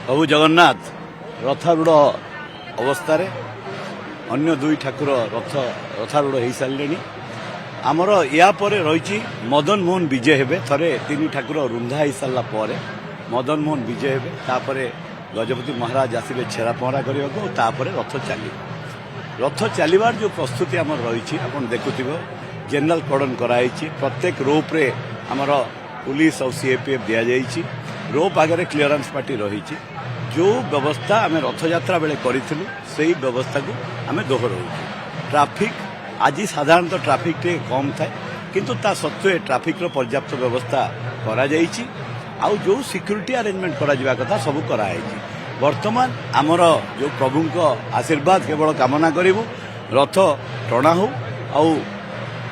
प्रभु जगन्नाथ रथारूढ़ अवस्था अन्य दुई ठाकुर रथारूढ़ हो सारे आमर या रही मदन मोहन विजय हे थे तीन ठाकुर रुंधा हो सारापर मदन मोहन विजय हे तापर गजपति महाराज आसवे छेरा पहरा करने को रथ चल रथ चलवार जो प्रस्तुति आम रही आप देखुव जनरल कर्डन कराई प्रत्येक रोप्रे आमर पुलिस और सीएपीएफ दि जाइए रोप आगे क्लीयरेंस पार्टी रही जो व्यवस्था आम रथयात्रा बेले करूँ से व्यवस्था को आम दोहराऊ ट्राफिक आज साधारणतः ट्राफिक टे कम थाए किंतु ता सत्वे ट्राफिक रो पर्याप्त व्यवस्था करा जाइछि आउ जो सिक्यूरीटी अरेंजमेंट करा कथा सब कराई वर्तमान आमर जो प्रभु आशीर्वाद केवल कामना करूँ रथ टणा हो आउ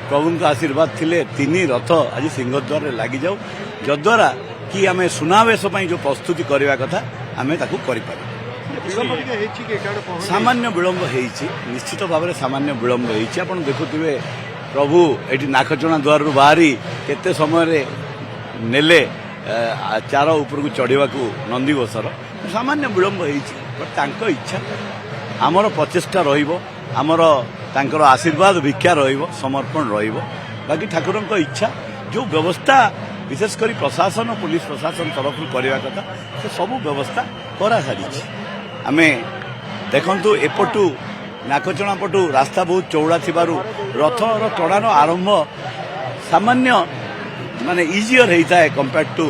प्रभु आशीर्वाद थिले तीन रथ आज सिंहद्वार लगी जाऊ जद्वारा कि आम सुनावेश जो प्रस्तुति करने कथा आम सामान्य विलंब होती निश्चित भाव में सामान्य विलंब होती आप देखुए प्रभु ये नाकचଣା द्वार बाहरी केते समय नेले चार उपरकू चढ़ा नंदीघोषर सामान्य विलंब होती इच्छा आमर प्रचेषा रमर तांकर आशीर्वाद भिक्षा समर्पण बाकी ठाकुर इच्छा जो व्यवस्था विशेषकर प्रशासन और पुलिस प्रशासन तरफ करने कथा से सब व्यवस्था करा सारी आम देखु एपटू नाकचଣା पटू रास्ता बहुत चौड़ा थिबारु रथर टणार आरंभ सामान्य माने इजियर होता है कंपेयर टू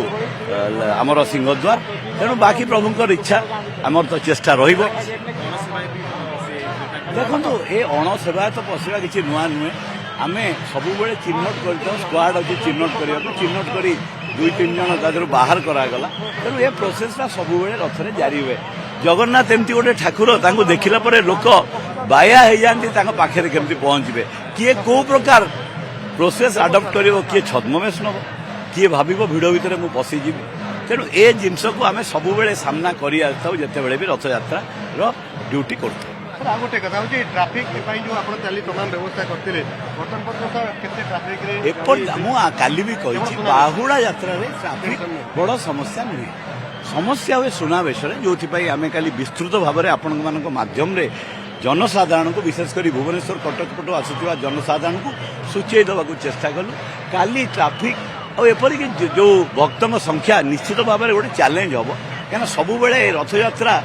आमर सिंहद्वार तेणु बाकी प्रभुंकर इच्छा आमर तो चेष्टा रहिबो देखो ये अणसेवायत पशिया किसी नुआ नुहे आम सब चिन्हट कर स्क्वाड अच्छी चिन्हट चिन्हट कर दुई तीन जन तादर बाहर करागला तेणु ये प्रोसेसटा सब रथ में जारी हुए जगन्नाथ एमती गोटे ठाकुर देखला लोक बाया हो जाती पाखे केमती पहुंचे किए कौ प्रकार प्रोसेस आडप्ट कर किए छद्मवेश नब किए भाव भिड़ भितर मुझे पशिजी तेणु ए जिनस को आम सब सामना करते भी रथयात्रा ड्यूटी करते आ गोटे कथा ट्राफिक जो आप तमाम व्यवस्था करते काली भी कही बाहुड़ा यात्रा ट्राफिक बड़ समस्या नुहे समस्या हुए सुनावेश जो आम काली विस्तृत भाव में आपण माध्यम जनसाधारण को विशेषकर भुवनेश्वर कटक पटू आसुवा जनसाधारण को सूचई देवा चेष्टा कलु काली ट्राफिक और एपरिक जो भक्तों संख्या निश्चित भाव में गोटे चैलेंज हम कहीं सब रथयात्रा